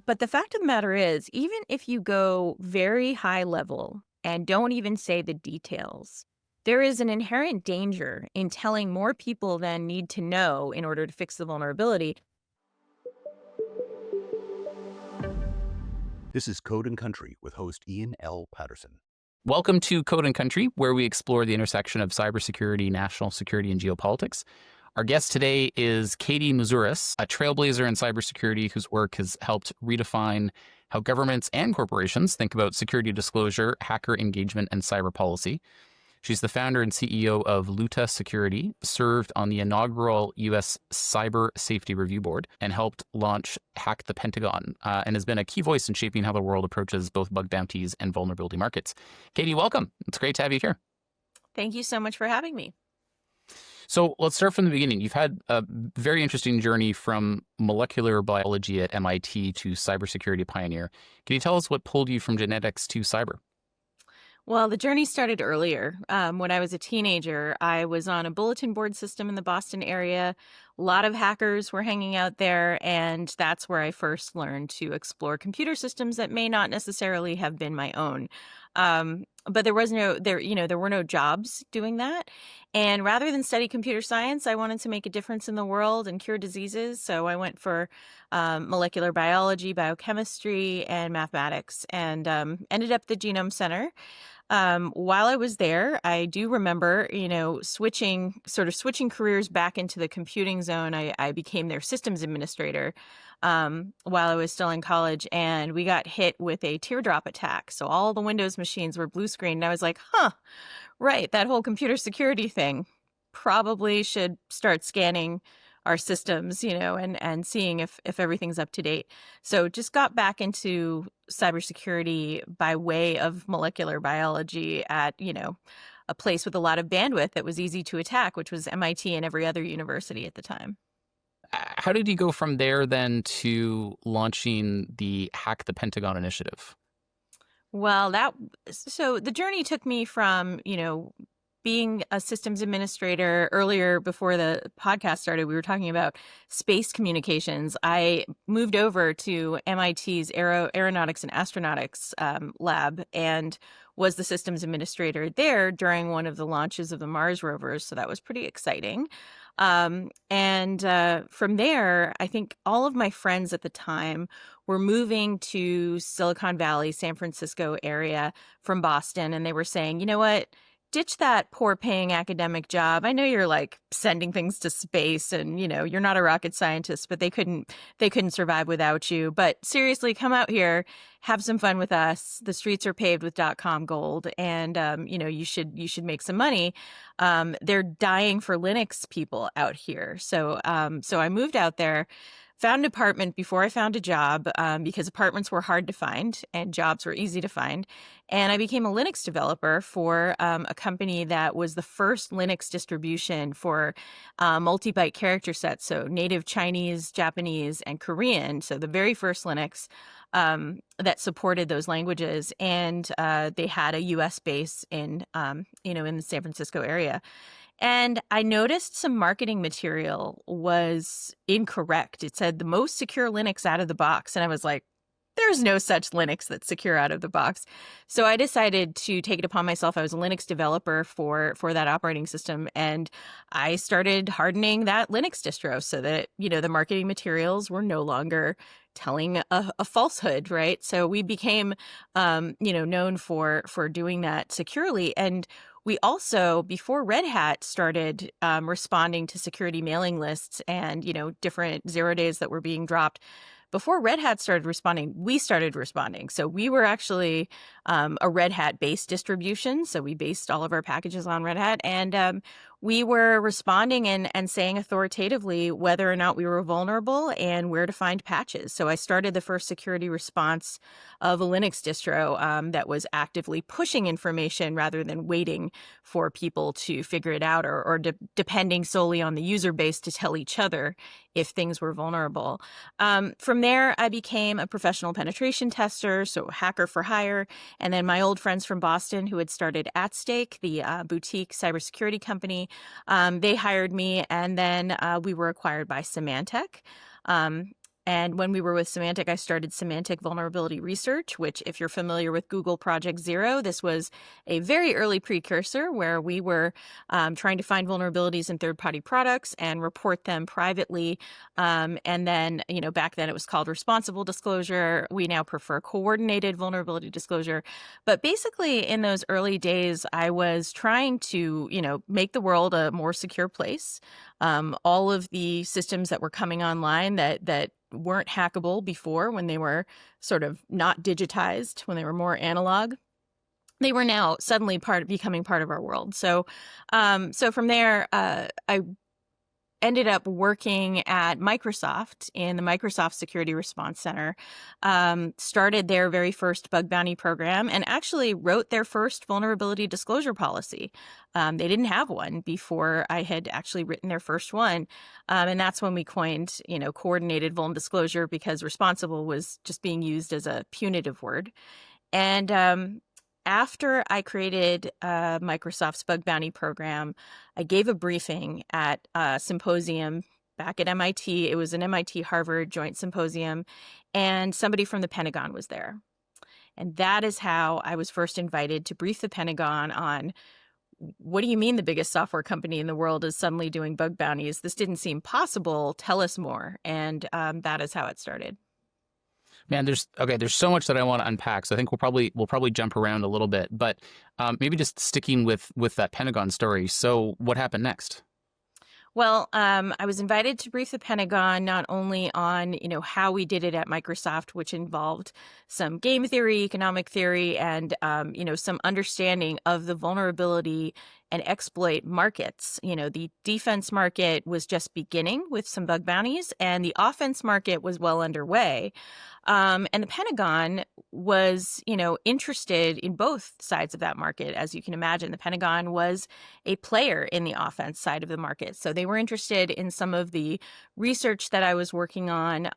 But the fact of the matter is, even if you go very high level and don't even say the details, there is an inherent danger in telling more people than need to know in order to fix the vulnerability. This is Code and Country with host Ian L. Patterson. Welcome to Code and Country, where we explore the intersection of cybersecurity, national security, and geopolitics. Our guest today is Katie Moussouris, a trailblazer in cybersecurity whose work has helped redefine how governments and corporations think about security disclosure, hacker engagement, and cyber policy. She's the founder and CEO of Luta Security, served on the inaugural U.S. Cyber Safety Review Board, and helped launch Hack the Pentagon, and has been a key voice in shaping how the world approaches both bug bounties and vulnerability markets. Katie, welcome. It's great to have you here. Thank you so much for having me. So let's start from the beginning. You've had a very interesting journey from molecular biology at MIT to cybersecurity pioneer. Can you tell us what pulled you from genetics to cyber? Well, the journey started earlier. When I was a teenager, I was on a bulletin board system in the Boston area. A lot of hackers were hanging out there, and that's where I first learned to explore computer systems that may not necessarily have been my own. But there were no jobs doing that. And rather than study computer science, I wanted to make a difference in the world and cure diseases. So I went for molecular biology, biochemistry, and mathematics, and ended up at the Genome Center. While I was there, I do remember, switching careers back into the computing zone. I became their systems administrator while I was still in college, and we got hit with a teardrop attack. So all the Windows machines were blue screen, and I was like, right, that whole computer security thing probably should start scanning our systems, and seeing if everything's up to date. So just got back into cybersecurity by way of molecular biology at, a place with a lot of bandwidth that was easy to attack, which was MIT and every other university at the time. How did you go from there then to launching the Hack the Pentagon initiative? Well, so the journey took me from, being a systems administrator. Earlier, before the podcast started, we were talking about space communications. I moved over to MIT's Aeronautics and Astronautics lab and was the systems administrator there during one of the launches of the Mars rovers. So that was pretty exciting. And from there, I think all of my friends at the time were moving to Silicon Valley, San Francisco area from Boston. And they were saying, you know what? Ditch that poor paying academic job. I know you're like sending things to space and, you're not a rocket scientist, but they couldn't survive without you. But seriously, come out here, have some fun with us. The streets are paved with .com gold, and, you should make some money. They're dying for Linux people out here. So I moved out there. Found an apartment before I found a job because apartments were hard to find and jobs were easy to find. And I became a Linux developer for a company that was the first Linux distribution for multi-byte character sets. So native Chinese, Japanese, and Korean. So the very first Linux that supported those languages. And they had a US base in the San Francisco area. And I noticed some marketing material was incorrect. It said the most secure Linux out of the box. And I was like, there's no such Linux that's secure out of the box. So I decided to take it upon myself. I was a Linux developer for that operating system. And I started hardening that Linux distro so that, the marketing materials were no longer telling a falsehood, right? So we became, known for doing that securely. And we also, before Red Hat started responding to security mailing lists and, different 0 days that were being dropped, before Red Hat started responding, we started responding. So we were actually a Red Hat-based distribution. So we based all of our packages on Red Hat. And we were responding and saying authoritatively whether or not we were vulnerable and where to find patches. So I started the first security response of a Linux distro that was actively pushing information rather than waiting for people to figure it out or depending solely on the user base to tell each other if things were vulnerable. From there, I became a professional penetration tester, so hacker for hire. And then my old friends from Boston who had started At Stake, the boutique cybersecurity company, company. They hired me, and then we were acquired by Symantec. And when we were with Symantec, I started Symantec Vulnerability Research, which, if you're familiar with Google Project Zero, this was a very early precursor where we were trying to find vulnerabilities in third-party products and report them privately. And then, back then it was called responsible disclosure. We now prefer coordinated vulnerability disclosure. But basically, in those early days, I was trying to, make the world a more secure place. All of the systems that were coming online that weren't hackable before, when they were sort of not digitized, when they were more analog, they were now suddenly becoming part of our world. So from there, I ended up working at Microsoft in the Microsoft Security Response Center, started their very first bug bounty program, and actually wrote their first vulnerability disclosure policy. They didn't have one before I had actually written their first one. And that's when we coined, coordinated vuln disclosure, because responsible was just being used as a punitive word. And after I created Microsoft's bug bounty program, I gave a briefing at a symposium back at MIT. It was an MIT-Harvard joint symposium, and somebody from the Pentagon was there. And that is how I was first invited to brief the Pentagon on, what do you mean the biggest software company in the world is suddenly doing bug bounties? This didn't seem possible. Tell us more. And that is how it started. Man, there's so much that I want to unpack. So I think we'll probably jump around a little bit, but maybe just sticking with that Pentagon story. So what happened next? Well, I was invited to brief the Pentagon not only on, how we did it at Microsoft, which involved some game theory, economic theory, and, some understanding of the vulnerability and exploit markets. The defense market was just beginning with some bug bounties, and the offense market was well underway. And the Pentagon was, interested in both sides of that market. As you can imagine, the Pentagon was a player in the offense side of the market. So they were interested in some of the research that I was working on,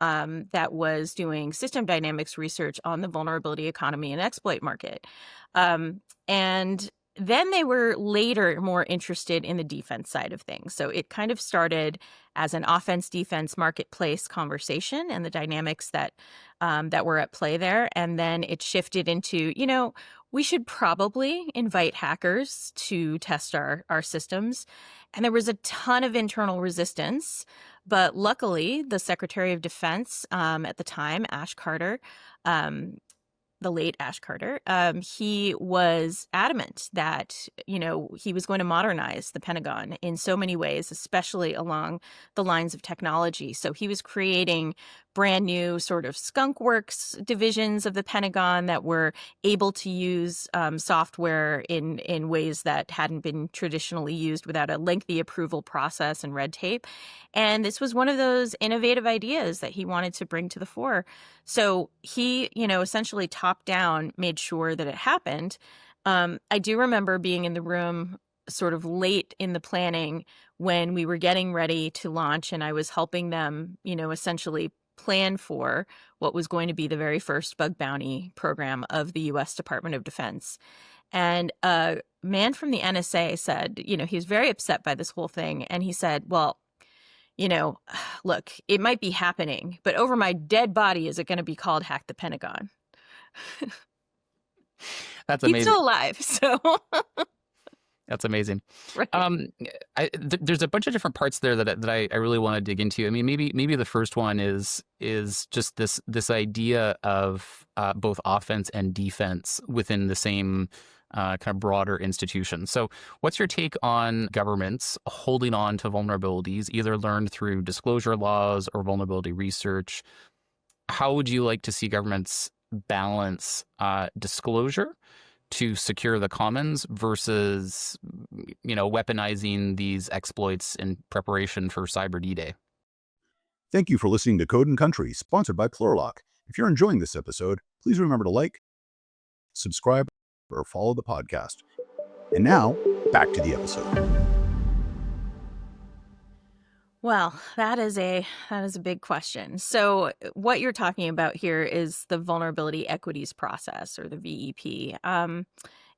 that was doing system dynamics research on the vulnerability economy and exploit market. And then they were later more interested in the defense side of things. So it kind of started as an offense-defense marketplace conversation and the dynamics that were at play there. And then it shifted into, we should probably invite hackers to test our systems. And there was a ton of internal resistance. But luckily, the Secretary of Defense at the time, Ash Carter, the late Ash Carter, he was adamant that, he was going to modernize the Pentagon in so many ways, especially along the lines of technology. So he was creating brand new sort of skunk works divisions of the Pentagon that were able to use software in ways that hadn't been traditionally used without a lengthy approval process and red tape. And this was one of those innovative ideas that he wanted to bring to the fore. So he, essentially top down made sure that it happened. I do remember being in the room sort of late in the planning when we were getting ready to launch, and I was helping them, essentially plan for what was going to be the very first bug bounty program of the U.S. Department of Defense. And a man from the NSA said, he was very upset by this whole thing. And he said, well, look, it might be happening, but over my dead body, is it going to be called Hack the Pentagon? That's amazing. He's still alive, so... That's amazing. Right. There's a bunch of different parts there that I really want to dig into. I mean, maybe the first one is just this idea of both offense and defense within the same kind of broader institution. So what's your take on governments holding on to vulnerabilities, either learned through disclosure laws or vulnerability research? How would you like to see governments balance disclosure to secure the commons versus, weaponizing these exploits in preparation for Cyber D-Day? Thank you for listening to Code and Country, sponsored by Plurilock. If you're enjoying this episode, please remember to like, subscribe, or follow the podcast. And now, back to the episode. Well, that is a big question. So what you're talking about here is the vulnerability equities process, or the VEP.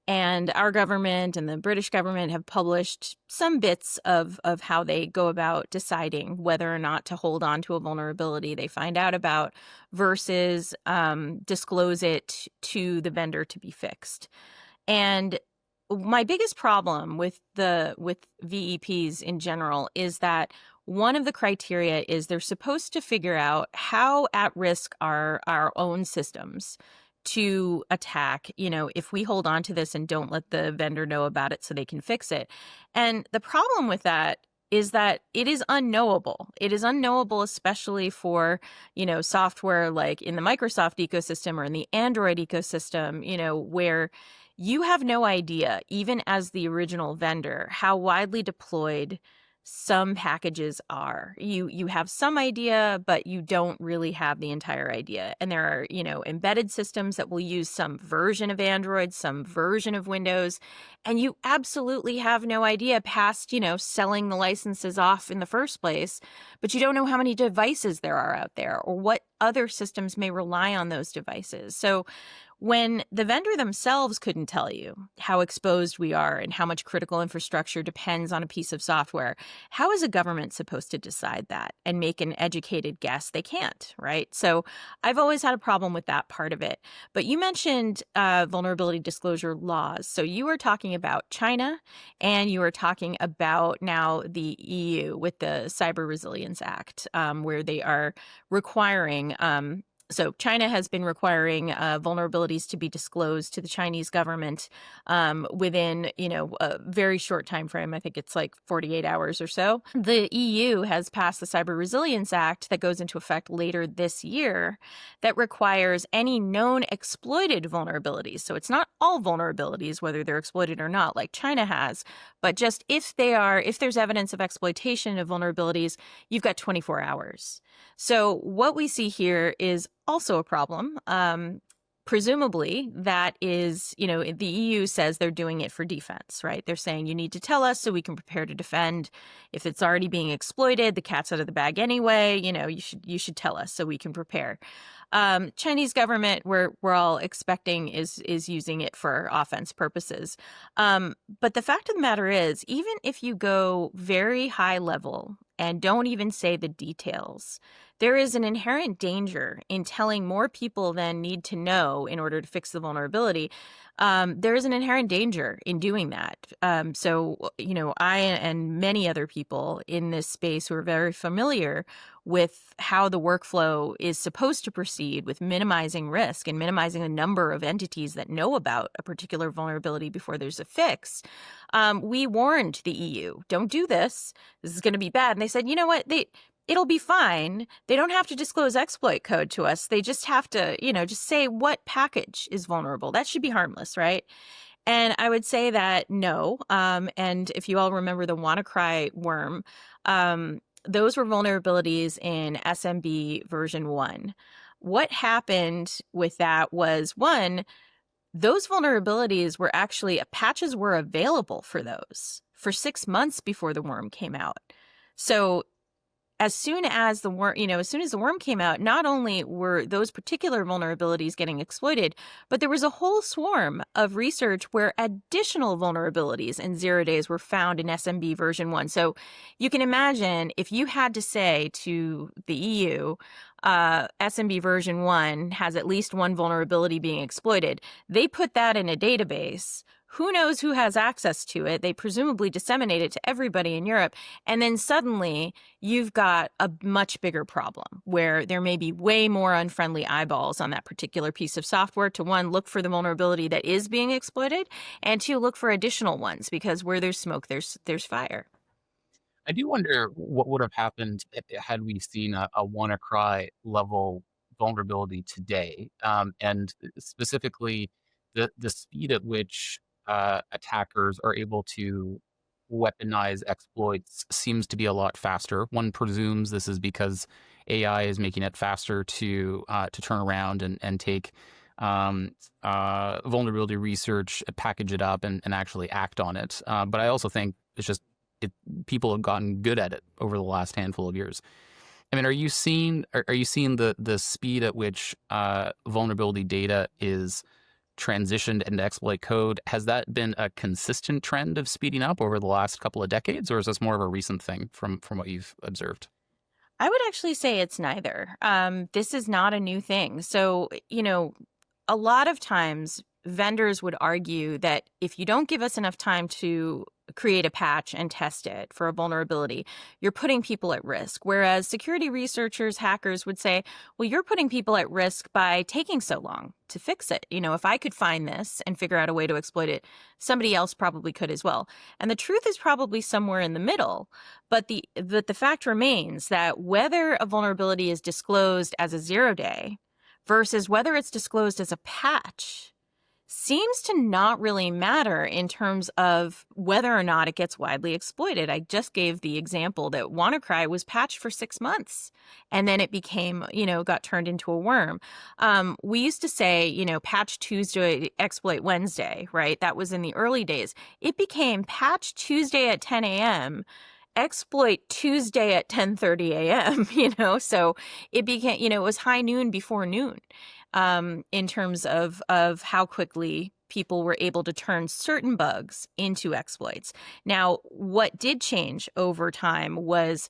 And our government and the British government have published some bits of how they go about deciding whether or not to hold on to a vulnerability they find out about versus disclose it to the vendor to be fixed. And my biggest problem with VEPs in general is that one of the criteria is they're supposed to figure out how at risk are our own systems to attack, if we hold on to this and don't let the vendor know about it so they can fix it. And the problem with that is that it is unknowable. It is unknowable, especially for, software like in the Microsoft ecosystem or in the Android ecosystem, where you have no idea, even as the original vendor, how widely deployed some packages are. You have some idea, but you don't really have the entire idea. And there are, embedded systems that will use some version of Android, some version of Windows, and you absolutely have no idea past, selling the licenses off in the first place, but you don't know how many devices there are out there or what other systems may rely on those devices. So when the vendor themselves couldn't tell you how exposed we are and how much critical infrastructure depends on a piece of software, how is a government supposed to decide that and make an educated guess? They can't, right? So I've always had a problem with that part of it. But you mentioned vulnerability disclosure laws. So you were talking about China and you were talking about now the EU with the Cyber Resilience Act, where they are requiring so China has been requiring vulnerabilities to be disclosed to the Chinese government within, a very short time frame. I think it's like 48 hours or so. The EU has passed the Cyber Resilience Act that goes into effect later this year that requires any known exploited vulnerabilities. So it's not all vulnerabilities, whether they're exploited or not, like China has, but just if there's evidence of exploitation of vulnerabilities, you've got 24 hours. So what we see here is also a problem. Presumably, that is, the EU says they're doing it for defense, right? They're saying you need to tell us so we can prepare to defend. If it's already being exploited, the cat's out of the bag anyway. You should tell us so we can prepare. Chinese government, we're all expecting is using it for offense purposes. But the fact of the matter is, even if you go very high level and don't even say the details, there is an inherent danger in telling more people than need to know in order to fix the vulnerability. There is an inherent danger in doing that. So, I and many other people in this space who are very familiar with how the workflow is supposed to proceed with minimizing risk and minimizing the number of entities that know about a particular vulnerability before there's a fix. We warned the EU, don't do this. This is going to be bad. And they said, you know what? It'll be fine. They don't have to disclose exploit code to us. They just have to, just say what package is vulnerable. That should be harmless, right? And I would say that no. And if you all remember the WannaCry worm, those were vulnerabilities in SMB version 1. What happened with that was, one, those vulnerabilities were actually, patches were available for those for 6 months before the worm came out. So as soon as the worm came out, not only were those particular vulnerabilities getting exploited, but there was a whole swarm of research where additional vulnerabilities in 0 days were found in SMB version 1. So you can imagine if you had to say to the EU, SMB version 1 has at least one vulnerability being exploited, they put that in a database. Who knows who has access to it? They presumably disseminate it to everybody in Europe. And then suddenly you've got a much bigger problem where there may be way more unfriendly eyeballs on that particular piece of software to, one, look for the vulnerability that is being exploited, and two, look for additional ones, because where there's smoke, there's fire. I do wonder what would have happened had we seen a WannaCry level vulnerability today, and specifically the speed at which attackers are able to weaponize exploits seems to be a lot faster. One presumes this is because AI is making it faster to turn around and take vulnerability research, package it up, and actually act on it. But I also think it's just people have gotten good at it over the last handful of years. I mean, are you seeing the speed at which vulnerability data is transitioned into exploit code, has that been a consistent trend of speeding up over the last couple of decades, or is this more of a recent thing from what you've observed? I would actually say it's neither. This is not a new thing. So, a lot of times vendors would argue that if you don't give us enough time to create a patch and test it for a vulnerability, you're putting people at risk. Whereas security researchers, hackers would say, well, you're putting people at risk by taking so long to fix it. If I could find this and figure out a way to exploit it, somebody else probably could as well. And the truth is probably somewhere in the middle. But the fact remains that whether a vulnerability is disclosed as a 0-day versus whether it's disclosed as a patch seems to not really matter in terms of whether or not it gets widely exploited. I just gave the example that WannaCry was patched for 6 months and then it became, got turned into a worm. We used to say, patch Tuesday, exploit Wednesday, right? That was in the early days. It became patch Tuesday at 10 a.m., exploit Tuesday at 10:30 a.m., so it became, it was high noon before noon in terms of how quickly people were able to turn certain bugs into exploits. Now, what did change over time was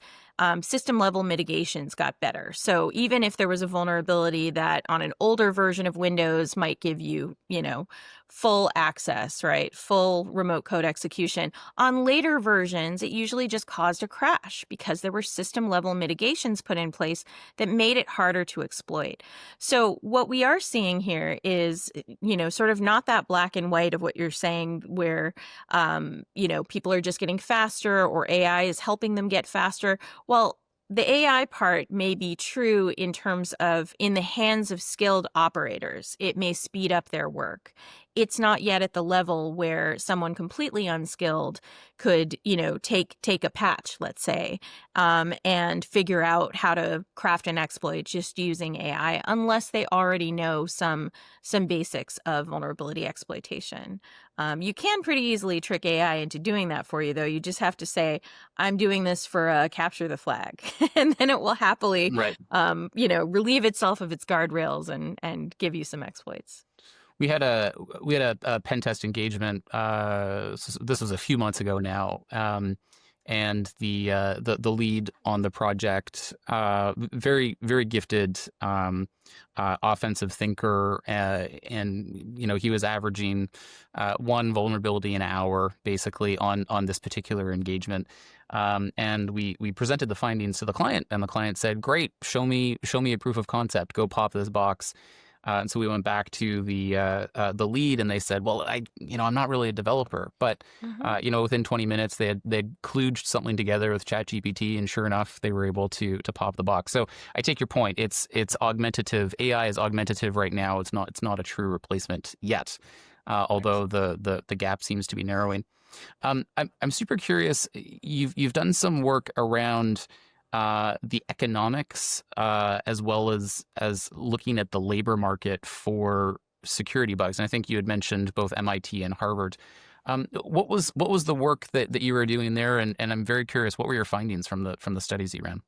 system level mitigations got better. So even if there was a vulnerability that on an older version of Windows might give you, full access, right? Full remote code execution. On later versions, it usually just caused a crash because there were system level mitigations put in place that made it harder to exploit. So what we are seeing here is, sort of not that black and white of what you're saying where, people are just getting faster or AI is helping them get faster. Well, the AI part may be true in terms of in the hands of skilled operators. It may speed up their work. It's not yet at the level where someone completely unskilled could, take a patch, let's say, and figure out how to craft an exploit just using AI, unless they already know some basics of vulnerability exploitation. You can pretty easily trick AI into doing that for you, though. You just have to say, I'm doing this for capture the flag, and then it will happily, Right. relieve itself of its guardrails and give you some exploits. We had a pen test engagement. This was a few months ago now, and the lead on the project, very very gifted offensive thinker, and he was averaging one vulnerability an hour basically on this particular engagement. And we presented the findings to the client, and the client said, "Great, show me a proof of concept. Go pop this box." And so we went back to the lead, and they said, "Well, I'm not really a developer, but within 20 minutes they'd kludged something together with ChatGPT, and sure enough, they were able to pop the box." So I take your point. It's augmentative. AI is augmentative right now. It's not a true replacement yet, although the gap seems to be narrowing. I'm super curious. You've done some work around the economics, as well as looking at the labor market for security bugs. And I think you had mentioned both MIT and Harvard. What was the work that you were doing there? And I'm very curious, what were your findings from the studies you ran?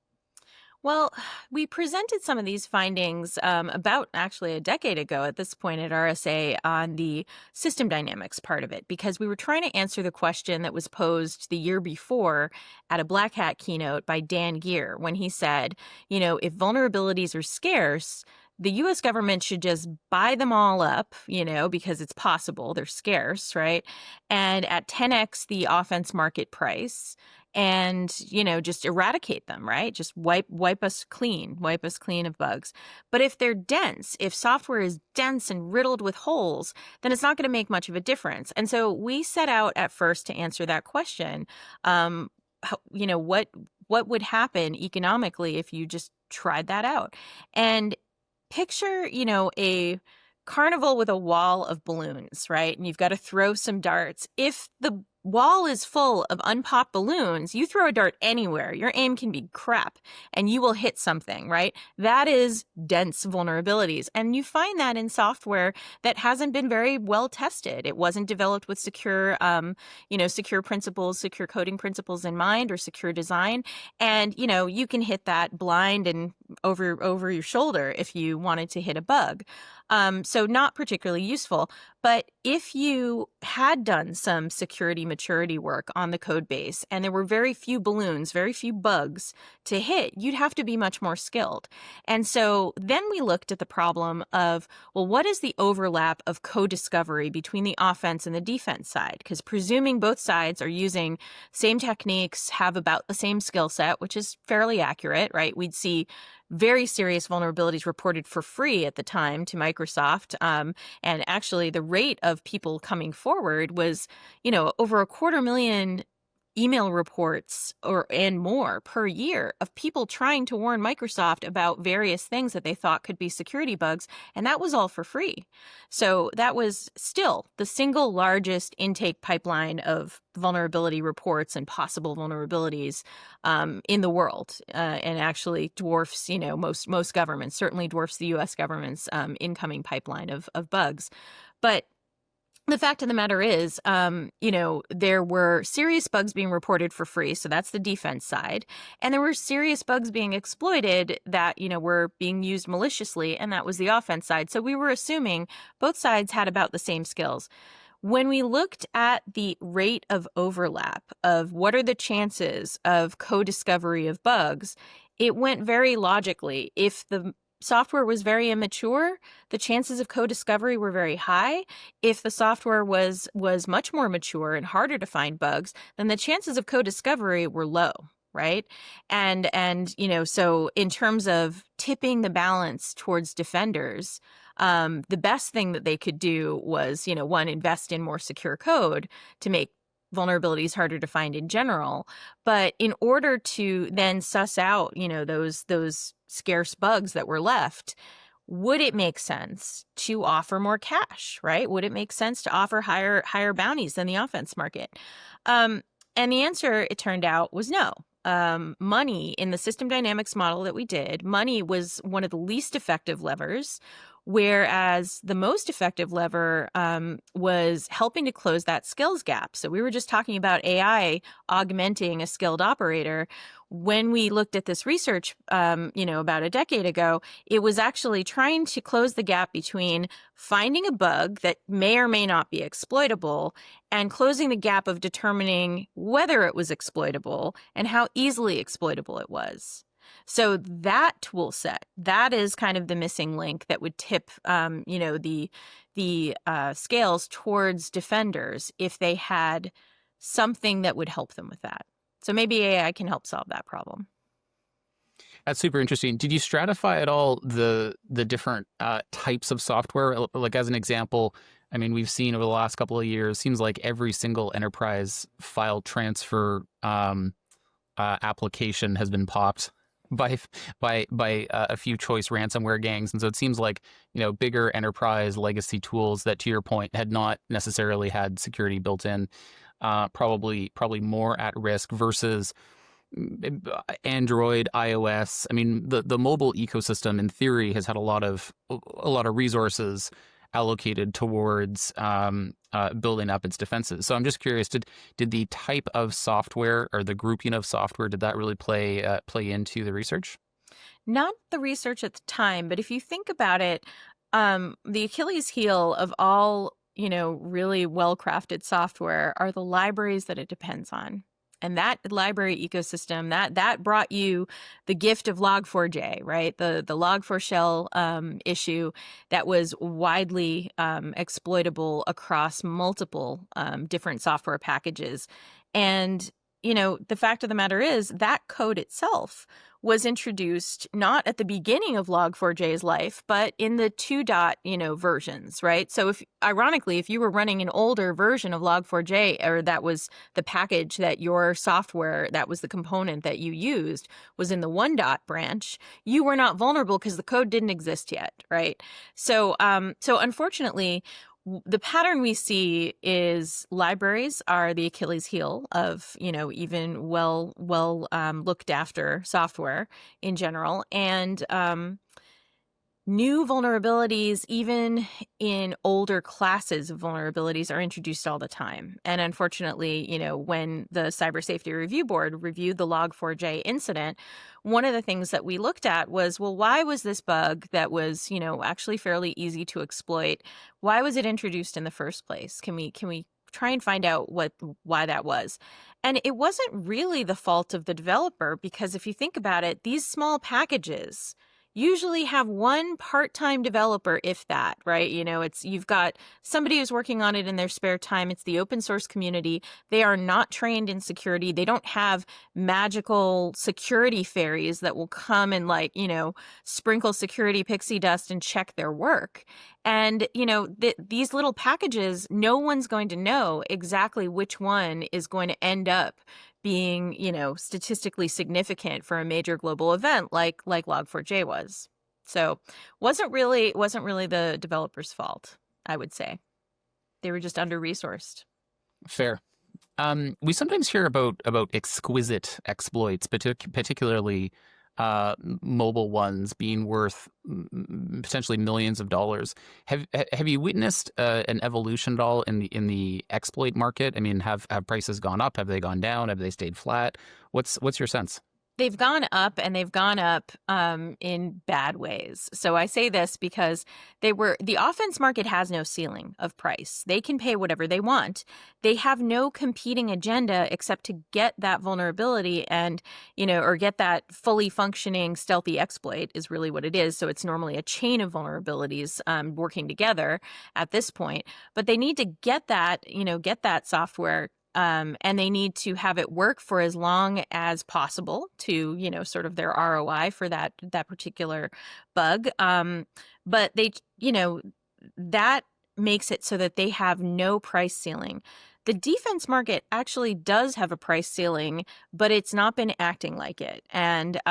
Well, we presented some of these findings about actually a decade ago at this point at RSA on the system dynamics part of it, because we were trying to answer the question that was posed the year before at a Black Hat keynote by Dan Geer when he said, if vulnerabilities are scarce, the U.S. government should just buy them all up, because it's possible they're scarce, right? And at 10x the offense market price, and just eradicate them, right? Just wipe us clean of bugs. But if they're dense, if software is dense and riddled with holes, then it's not going to make much of a difference. And so we set out at first to answer that question. What would happen economically if you just tried that out? And picture, a carnival with a wall of balloons, right? And you've got to throw some darts. If the wall is full of unpopped balloons, you throw a dart anywhere, your aim can be crap and you will hit something, right? That is dense vulnerabilities. And you find that in software that hasn't been very well tested. It wasn't developed with secure principles, secure coding principles in mind, or secure design. And, you can hit that blind and, over your shoulder if you wanted to hit a bug. So not particularly useful. But if you had done some security maturity work on the code base and there were very few balloons, very few bugs to hit, you'd have to be much more skilled. And so then we looked at the problem of, well, what is the overlap of code discovery between the offense and the defense side? Because presuming both sides are using same techniques, have about the same skill set, which is fairly accurate, right? We'd see very serious vulnerabilities reported for free at the time to Microsoft. And actually, the rate of people coming forward was, over 250,000 email reports and more per year of people trying to warn Microsoft about various things that they thought could be security bugs, and that was all for free. So that was still the single largest intake pipeline of vulnerability reports and possible vulnerabilities in the world, and actually dwarfs, most governments, certainly dwarfs the U.S. government's incoming pipeline of bugs. But the fact of the matter is, there were serious bugs being reported for free. So that's the defense side. And there were serious bugs being exploited that, were being used maliciously. And that was the offense side. So we were assuming both sides had about the same skills. When we looked at the rate of overlap of what are the chances of co-discovery of bugs, it went very logically. If the software was very immature, the chances of co-discovery were very high. If the software was much more mature and harder to find bugs, then the chances of co-discovery were low, right? And so in terms of tipping the balance towards defenders, the best thing that they could do was, one, invest in more secure code to make vulnerabilities harder to find in general. But in order to then suss out, those scarce bugs that were left, would it make sense to offer more cash, right? Would it make sense to offer higher bounties than the offense market? And the answer, it turned out, was no. Money in the system dynamics model that we did, money was one of the least effective levers, whereas the most effective lever was helping to close that skills gap. So we were just talking about AI augmenting a skilled operator. When we looked at this research, about a decade ago, it was actually trying to close the gap between finding a bug that may or may not be exploitable and closing the gap of determining whether it was exploitable and how easily exploitable it was. So that tool set, that is kind of the missing link that would tip, the scales towards defenders if they had something that would help them with that. So maybe AI can help solve that problem. That's super interesting. Did you stratify at all the different types of software? Like as an example, I mean, we've seen over the last couple of years, seems like every single enterprise file transfer application has been popped by a few choice ransomware gangs. And so it seems like, bigger enterprise legacy tools that, to your point, had not necessarily had security built in, probably more at risk versus Android, iOS. I mean, the mobile ecosystem in theory has had a lot of resources allocated towards building up its defenses. So I'm just curious, did the type of software or the grouping of software, did that really play into the research? Not the research at the time, but if you think about it, the Achilles heel of all, really well-crafted software are the libraries that it depends on. And that library ecosystem, that brought you the gift of Log4j, right? The Log4Shell issue that was widely exploitable across multiple different software packages. And, the fact of the matter is that code itself was introduced not at the beginning of Log4j's life, but in the 2. Versions, right? So ironically, if you were running an older version of Log4j, or that was the package that your software, that was the component that you used, was in the 1. Branch, you were not vulnerable because the code didn't exist yet, right? So unfortunately, the pattern we see is libraries are the Achilles heel of, even well looked after software in general. And new vulnerabilities, even in older classes of vulnerabilities, are introduced all the time. And unfortunately, when the Cyber Safety Review Board reviewed the Log4j incident, one of the things that we looked at was, well, why was this bug that was, actually fairly easy to exploit, why was it introduced in the first place? Can we try and find out why that was? And it wasn't really the fault of the developer, because if you think about it, these small packages usually have one part-time developer, if that, right? You've got somebody who's working on it in their spare time. It's the open source community. They are not trained in security. They don't have magical security fairies that will come and sprinkle security pixie dust and check their work. And, these little packages, no one's going to know exactly which one is going to end up being, statistically significant for a major global event like Log4j was. So wasn't really the developer's fault, I would say. They were just under-resourced. Fair. We sometimes hear about exquisite exploits, particularly mobile ones being worth potentially millions of dollars. Have you witnessed an evolution at all in the exploit market? I mean, have prices gone up? Have they gone down? Have they stayed flat? What's your sense? They've gone up, and they've gone up in bad ways. So I say this because the offense market has no ceiling of price. They can pay whatever they want. They have no competing agenda except to get that vulnerability and, or get that fully functioning stealthy exploit is really what it is. So it's normally a chain of vulnerabilities working together at this point. But they need to get that software. And they need to have it work for as long as possible to, sort of their ROI for that particular bug. But that makes it so that they have no price ceiling. The defense market actually does have a price ceiling, but it's not been acting like it. And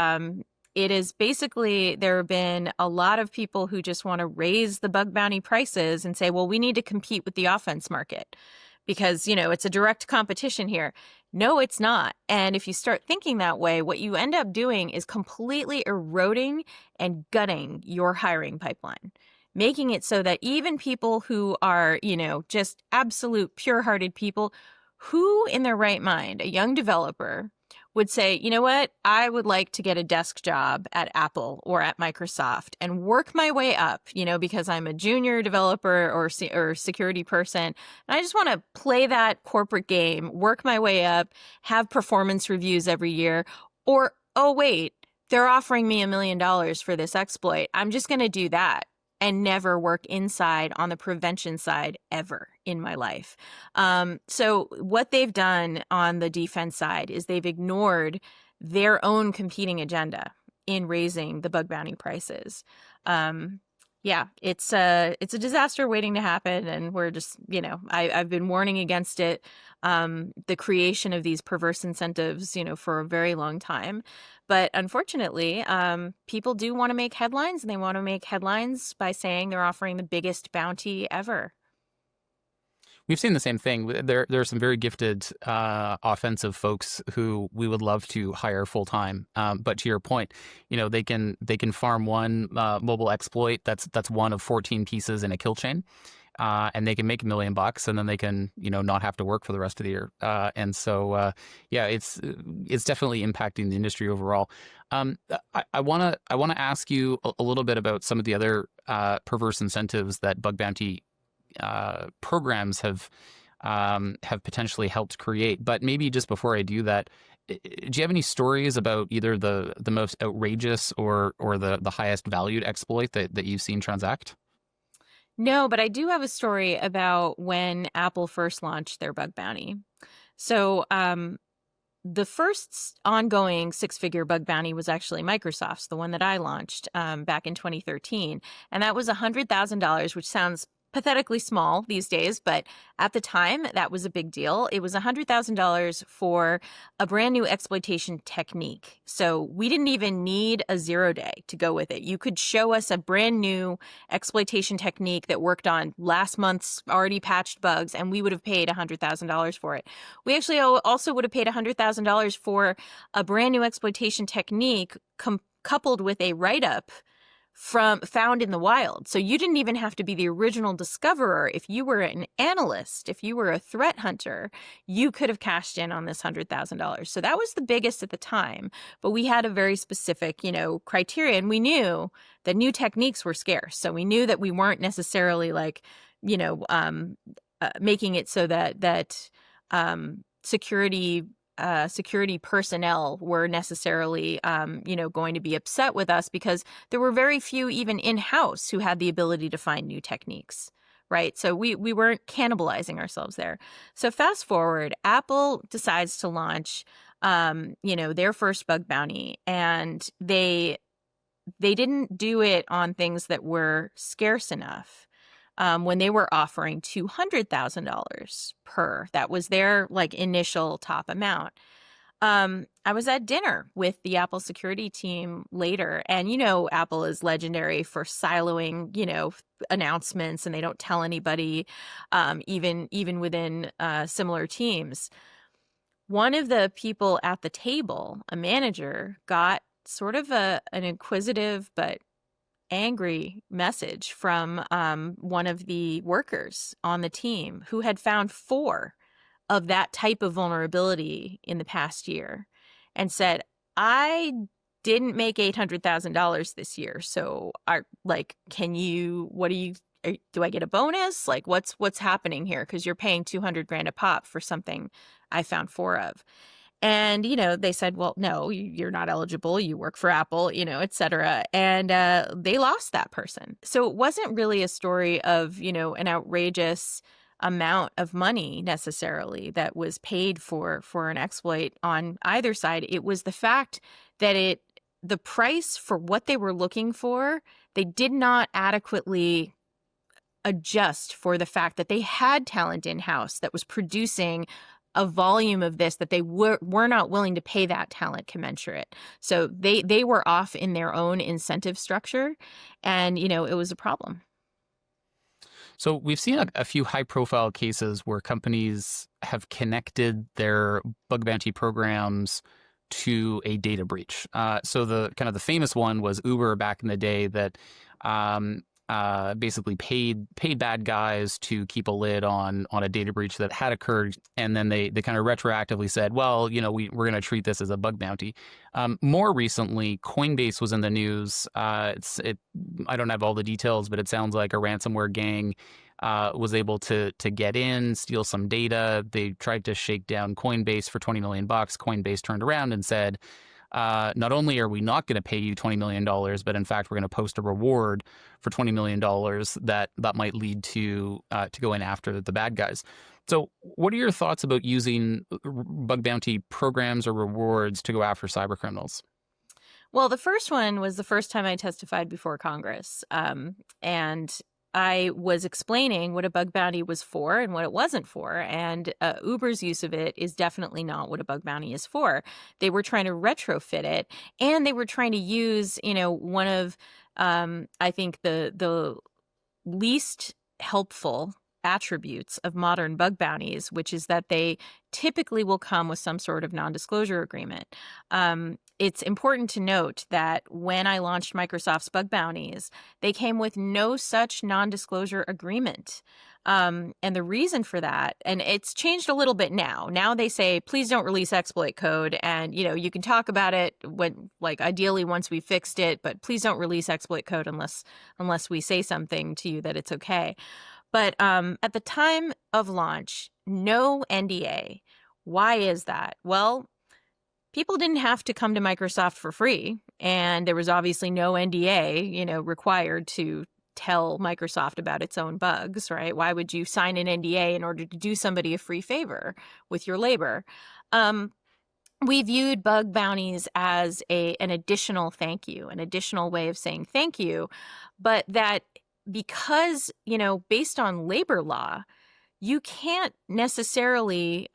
it is basically, there have been a lot of people who just want to raise the bug bounty prices and say, well, we need to compete with the offense market, because, it's a direct competition here. No, it's not. And if you start thinking that way, what you end up doing is completely eroding and gutting your hiring pipeline, making it so that even people who are, just absolute pure-hearted people, who in their right mind, a young developer, would say, you know what, I would like to get a desk job at Apple or at Microsoft and work my way up, because I'm a junior developer or security person. And I just want to play that corporate game, work my way up, have performance reviews every year. Or, oh, wait, they're offering me $1 million for this exploit. I'm just going to do that and never work inside on the prevention side ever in my life. So what they've done on the defense side is they've ignored their own competing agenda in raising the bug bounty prices. It's a disaster waiting to happen, and we're just, I've been warning against it, the creation of these perverse incentives, for a very long time. But unfortunately, people do want to make headlines, and they want to make headlines by saying they're offering the biggest bounty ever. We've seen the same thing. There are some very gifted offensive folks who we would love to hire full time. But to your point, they can farm one mobile exploit that's one of 14 pieces in a kill chain, and they can make $1 million, and then they can not have to work for the rest of the year. And so it's definitely impacting the industry overall. I want to ask you a little bit about some of the other perverse incentives that bug bounty programs have potentially helped create. But maybe just before I do that, do you have any stories about either the most outrageous or the highest valued exploit that you've seen transact? No, but I do have a story about when Apple first launched their bug bounty. So the first ongoing six-figure bug bounty was actually Microsoft's, the one that I launched back in 2013. And that was $100,000, which sounds pathetically small these days, but at the time, that was a big deal. It was $100,000 for a brand new exploitation technique. So we didn't even need a 0-day to go with it. You could show us a brand new exploitation technique that worked on last month's already patched bugs, and we would have paid $100,000 for it. We actually also would have paid $100,000 for a brand new exploitation technique coupled with a write-up found in the wild. So you didn't even have to be the original discoverer. If you were an analyst, if you were a threat hunter, you could have cashed in on this $100,000. So that was the biggest at the time. But we had a very specific, criteria, and we knew that new techniques were scarce. So we knew that we weren't necessarily like, making it so that security personnel were necessarily, going to be upset with us, because there were very few even in-house who had the ability to find new techniques, right? So we weren't cannibalizing ourselves there. So fast forward, Apple decides to launch, their first bug bounty, and they didn't do it on things that were scarce enough. When they were offering $200,000 per. That was their initial top amount. I was at dinner with the Apple security team later, and Apple is legendary for siloing, announcements, and they don't tell anybody, even within similar teams. One of the people at the table, a manager, got sort of an inquisitive but angry message from one of the workers on the team who had found 4 of that type of vulnerability in the past year, and said, I didn't make $800,000 this year. So do I get a bonus? What's happening here? Cause you're paying 200 grand a pop for something I found 4 of. And, they said, well, no, you're not eligible. You work for Apple, et cetera. And they lost that person. So it wasn't really a story of, an outrageous amount of money necessarily that was paid for an exploit on either side. It was the fact that the price for what they were looking for, they did not adequately adjust for the fact that they had talent in-house that was producing a volume of this that they were not willing to pay that talent commensurate. So they were off in their own incentive structure, and it was a problem. So we've seen a few high-profile cases where companies have connected their bug bounty programs to a data breach. So the famous one was Uber back in the day that basically paid bad guys to keep a lid on a data breach that had occurred, and then they kind of retroactively said, well, we're going to treat this as a bug bounty. More recently, Coinbase was in the news. I don't have all the details, but it sounds like a ransomware gang was able to get in, steal some data. They tried to shake down Coinbase for $20 million. Coinbase turned around and said, not only are we not going to pay you $20 million, but in fact, we're going to post a reward for $20 million that might lead to going after the bad guys. So what are your thoughts about using bug bounty programs or rewards to go after cyber criminals? Well, the first one was the first time I testified before Congress. And I was explaining what a bug bounty was for and what it wasn't for. And Uber's use of it is definitely not what a bug bounty is for. They were trying to retrofit it, and they were trying to use, one of, I think, the least helpful attributes of modern bug bounties, which is that they typically will come with some sort of non-disclosure agreement. It's important to note that when I launched Microsoft's bug bounties, they came with no such non-disclosure agreement. And the reason for that, and it's changed a little bit now. Now they say, please don't release exploit code. And, you can talk about it when, ideally once we fixed it, but please don't release exploit code unless we say something to you that it's okay. But at the time of launch, no NDA. Why is that? Well, people didn't have to come to Microsoft for free, and there was obviously no NDA, required to tell Microsoft about its own bugs, right? Why would you sign an NDA in order to do somebody a free favor with your labor? We viewed bug bounties as an additional thank you, an additional way of saying thank you, but that because, based on labor law, you can't necessarily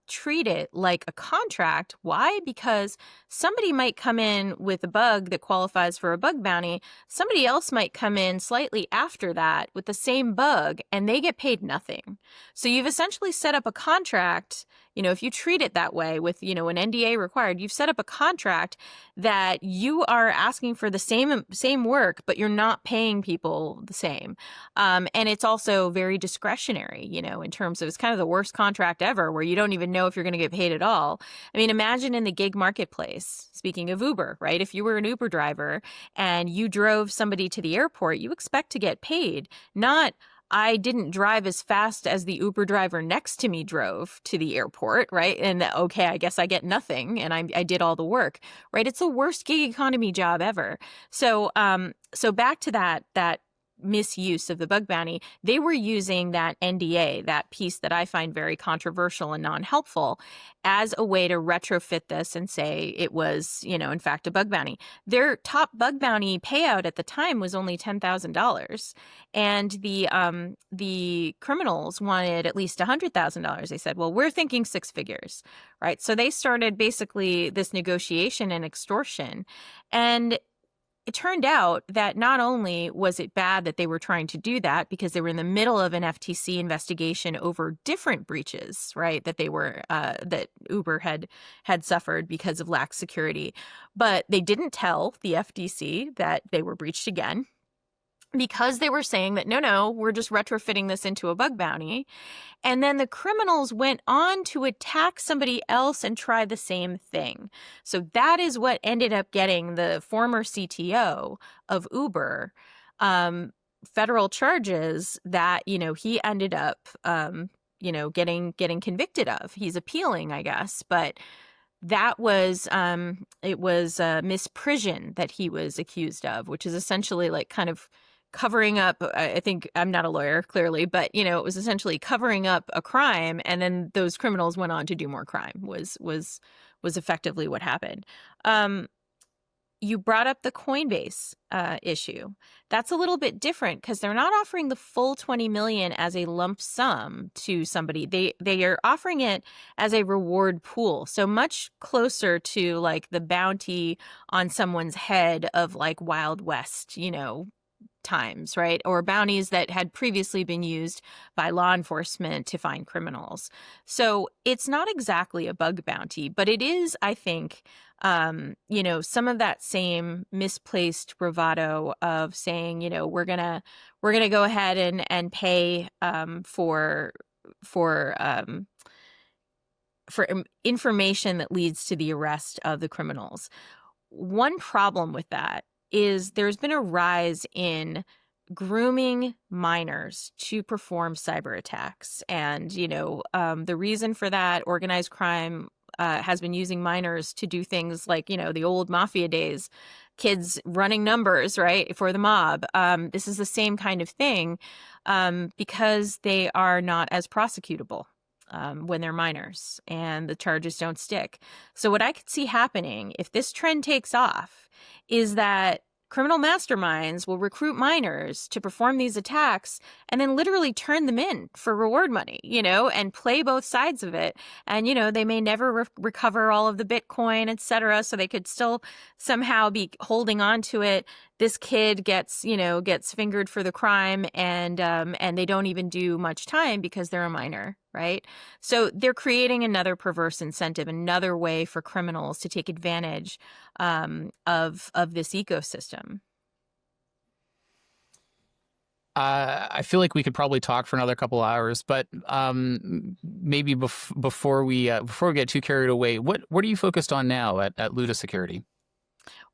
treat it like a contract. Why? Because somebody might come in with a bug that qualifies for a bug bounty. Somebody else might come in slightly after that with the same bug, and they get paid nothing. So you've essentially set up a contract. If you treat it that way with, an NDA required, you've set up a contract that you are asking for the same work, but you're not paying people the same. And it's also very discretionary, in terms of, it's kind of the worst contract ever, where you don't even know if you're going to get paid at all. I mean, imagine in the gig marketplace, speaking of Uber, right? If you were an Uber driver and you drove somebody to the airport, you expect to get paid, not I didn't drive as fast as the Uber driver next to me drove to the airport, right? And okay, I guess I get nothing, and I did all the work, right? It's the worst gig economy job ever. So, so back to that misuse of the bug bounty, they were using that NDA, that piece that I find very controversial and non-helpful, as a way to retrofit this and say it was, in fact, a bug bounty. Their top bug bounty payout at the time was only $10,000, and the criminals wanted at least $100,000. They said, well, we're thinking six figures, right? So they started basically this negotiation and extortion. And it turned out that not only was it bad that they were trying to do that, because they were in the middle of an FTC investigation over different breaches, right, that that Uber had suffered because of lax security, but they didn't tell the FTC that they were breached again, because they were saying that, no, we're just retrofitting this into a bug bounty. And then the criminals went on to attack somebody else and try the same thing. So that is what ended up getting the former CTO of Uber federal charges that, he ended up, getting convicted of. He's appealing, I guess, but that was it was misprision that he was accused of, which is essentially like kind of covering up. I think, I'm not a lawyer, clearly, but it was essentially covering up a crime, and then those criminals went on to do more crime. Was effectively what happened. You brought up the Coinbase issue. That's a little bit different, because they're not offering the full 20 million as a lump sum to somebody. They are offering it as a reward pool, so much closer to like the bounty on someone's head of like Wild West, times, right? Or bounties that had previously been used by law enforcement to find criminals. So it's not exactly a bug bounty, but it is, I think, some of that same misplaced bravado of saying, we're gonna go ahead and pay for information that leads to the arrest of the criminals. One problem with that is there's been a rise in grooming minors to perform cyber attacks. And, the reason for that, organized crime has been using minors to do things like, the old mafia days, kids running numbers, right, for the mob. This is the same kind of thing, because they are not as prosecutable when they're minors and the charges don't stick. So what I could see happening if this trend takes off is that criminal masterminds will recruit minors to perform these attacks and then literally turn them in for reward money, and play both sides of it. And, they may never recover all of the Bitcoin, et cetera. So they could still somehow be holding on to it. This kid gets fingered for the crime, and they don't even do much time because they're a minor, right? So they're creating another perverse incentive, another way for criminals to take advantage of this ecosystem. I feel like we could probably talk for another couple hours, but maybe before we get too carried away, what are you focused on now at Luta Security?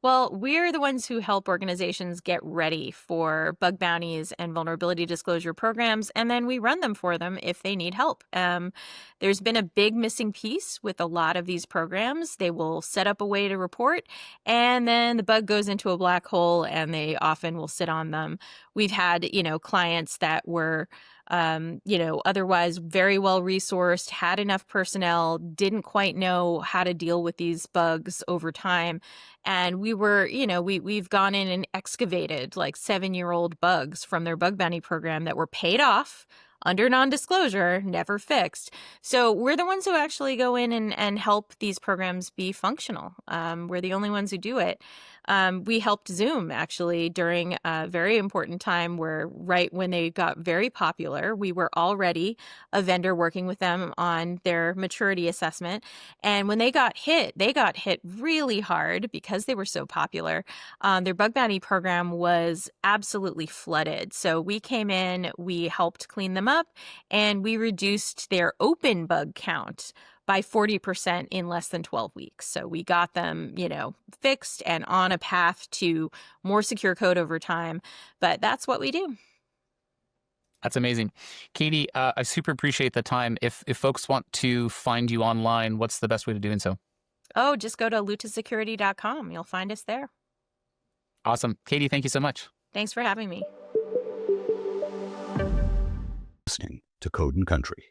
Well, we're the ones who help organizations get ready for bug bounties and vulnerability disclosure programs, and then we run them for them if they need help. There's been a big missing piece with a lot of these programs. They will set up a way to report, and then the bug goes into a black hole, and they often will sit on them. We've had, clients that were otherwise very well resourced, had enough personnel, didn't quite know how to deal with these bugs over time. And we were, we've gone in and excavated like 7-year-old bugs from their bug bounty program that were paid off under non-disclosure, never fixed. So we're the ones who actually go in and help these programs be functional. We're the only ones who do it. We helped Zoom actually during a very important time where right when they got very popular, we were already a vendor working with them on their maturity assessment. And when they got hit really hard because they were so popular. Their bug bounty program was absolutely flooded. So we came in, we helped clean them up, and we reduced their open bug count by 40% in less than 12 weeks. So we got them, fixed and on a path to more secure code over time. But that's what we do. That's amazing. Katie, I super appreciate the time. If folks want to find you online, what's the best way to doing so? Oh, just go to lutasecurity.com. You'll find us there. Awesome. Katie, thank you so much. Thanks for having me. Listening to Code and Country.